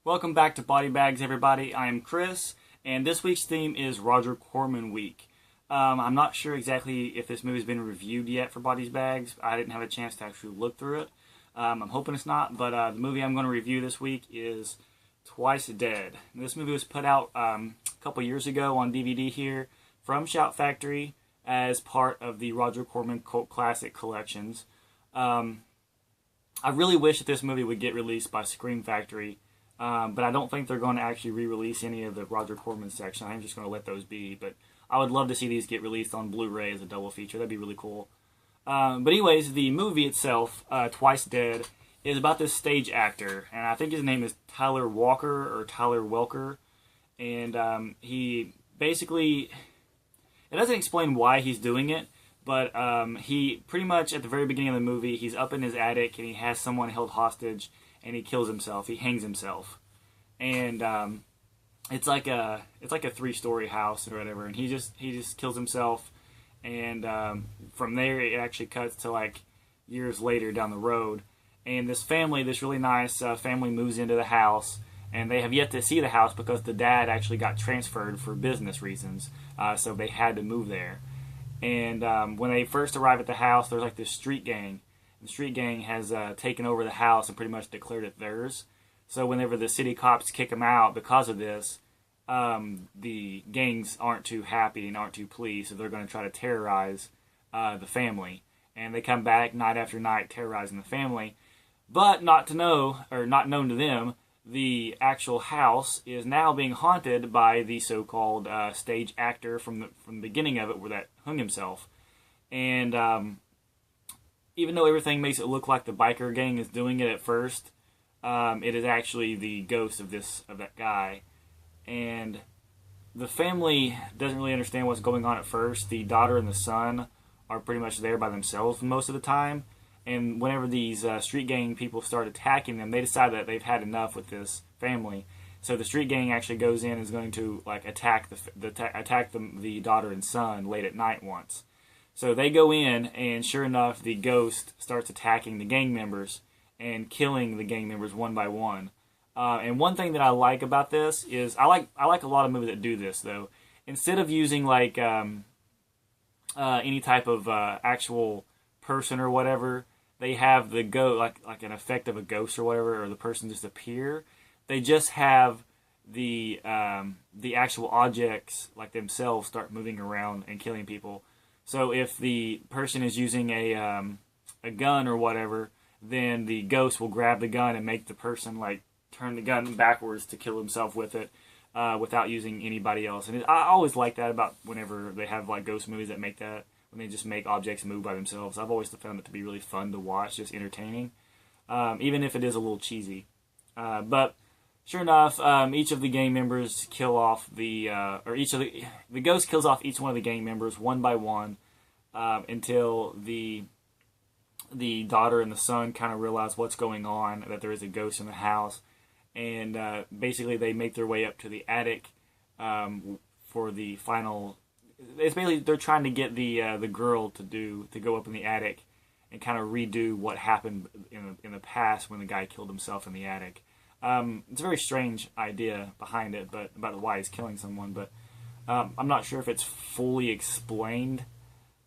Welcome back to Body Bags, everybody. I am Chris, and this week's theme is Roger Corman Week. I'm not sure exactly if this movie's been reviewed yet for Body Bags. I didn't have a chance to actually look through it. I'm hoping it's not, but the movie I'm going to review this week is Twice Dead. This movie was put out a couple years ago on DVD here from Shout Factory as part of the Roger Corman Cult Classic Collections. I really wish that this movie would get released by Scream Factory. But I don't think they're going to actually re-release any of the Roger Corman section. I'm just going to let those be. But I would love to see these get released on Blu-ray as a double feature. That'd be really cool. But anyways, the movie itself, Twice Dead, is about this stage actor. And I think his name is Tyler Walker or Tyler Welker. And he basically... It doesn't explain why he's doing it. But he pretty much, at the very beginning of the movie, he's up in his attic and he has someone held hostage. And he kills himself. He hangs himself, and it's like a 3-story house or whatever. And he just kills himself, and from there it actually cuts to like years later down the road. And this family, this really nice family, moves into the house, and they have yet to see the house because the dad actually got transferred for business reasons, so they had to move there. And when they first arrive at the house, there's like this street gang. The street gang has taken over the house and pretty much declared it theirs. So whenever the city cops kick them out because of this, the gangs aren't too happy and aren't too pleased, so they're going to try to terrorize the family. And they come back night after night terrorizing the family. But not known to them, the actual house is now being haunted by the so-called stage actor from the beginning of it, where that hung himself. And even though everything makes it look like the biker gang is doing it at first, it is actually the ghost of that guy. And the family doesn't really understand what's going on at first. The daughter and the son are pretty much there by themselves most of the time. And whenever these street gang people start attacking them, they decide that they've had enough with this family. So the street gang actually goes in and is going to attack the daughter and son late at night once. So they go in, and sure enough, the ghost starts attacking the gang members and killing the gang members one by one. And one thing that I like about this is I like a lot of movies that do this though. Instead of using any type of actual person or whatever, they have the like an effect of a ghost or whatever, or the person just appear. They just have the actual objects like themselves start moving around and killing people. So if the person is using a gun or whatever, then the ghost will grab the gun and make the person turn the gun backwards to kill himself with it without using anybody else. And I always like that about whenever they have ghost movies that make that, when they just make objects move by themselves. I've always found it to be really fun to watch, just entertaining, even if it is a little cheesy. But sure enough, each of the gang members kill off the ghost kills off each one of the gang members one by one until the daughter and the son kind of realize what's going on, that there is a ghost in the house, and basically they make their way up to the attic for the final. It's basically they're trying to get the girl to go up in the attic and kind of redo what happened in the past when the guy killed himself in the attic. It's a very strange idea behind it, but about why he's killing someone. But I'm not sure if it's fully explained.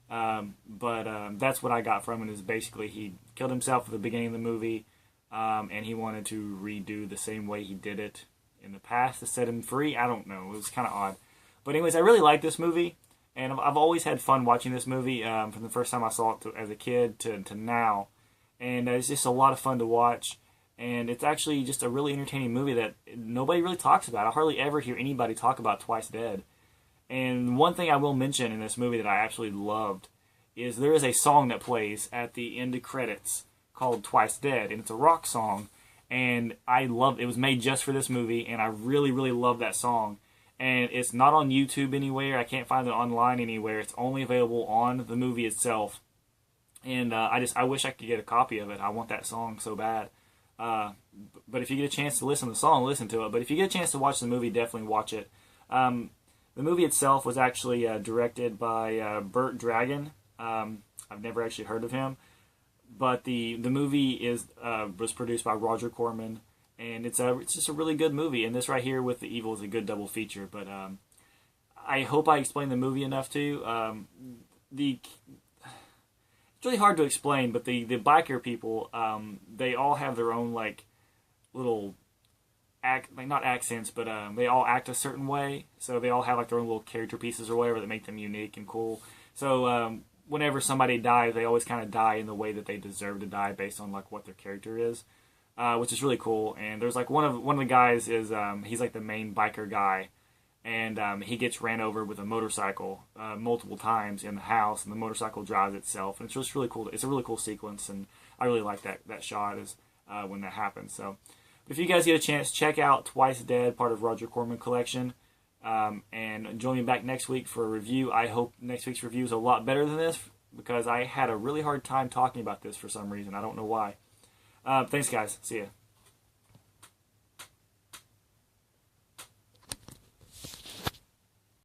But that's what I got from it. Is basically he killed himself at the beginning of the movie, and he wanted to redo the same way he did it in the past to set him free. I don't know. It was kind of odd. But anyways, I really like this movie, and I've always had fun watching this movie from the first time I saw it as a kid to now. And it's just a lot of fun to watch. And it's actually just a really entertaining movie that nobody really talks about. I hardly ever hear anybody talk about Twice Dead. And one thing I will mention in this movie that I absolutely loved is there is a song that plays at the end of credits called Twice Dead. And it's a rock song. And I love it. It was made just for this movie. And I really, really love that song. And it's not on YouTube anywhere. I can't find it online anywhere. It's only available on the movie itself. And I wish I could get a copy of it. I want that song so bad. But if you get a chance to listen to the song, listen to it. But if you get a chance to watch the movie, definitely watch it. The movie itself was actually directed by Burt Dragon. I've never actually heard of him. But the movie was produced by Roger Corman and it's just a really good movie. And this right here with the evil is a good double feature. But I hope I explained the movie enough to you. It's really hard to explain, but the biker people, they all have their own like little not accents, but they all act a certain way. So they all have like their own little character pieces or whatever that make them unique and cool. So whenever somebody dies, they always kind of die in the way that they deserve to die based on like what their character is, which is really cool. And there's like one of the guys is he's like the main biker guy, and he gets ran over with a motorcycle multiple times in the house, and the motorcycle drives itself, and it's just really cool. It's a really cool sequence, and I really like that shot is when that happens. So if you guys get a chance, check out Twice Dead, part of Roger Corman collection, and join me back next week for a review. I hope next week's review is a lot better than this, because I had a really hard time talking about this for some reason. I don't know why. Thanks, guys. See ya.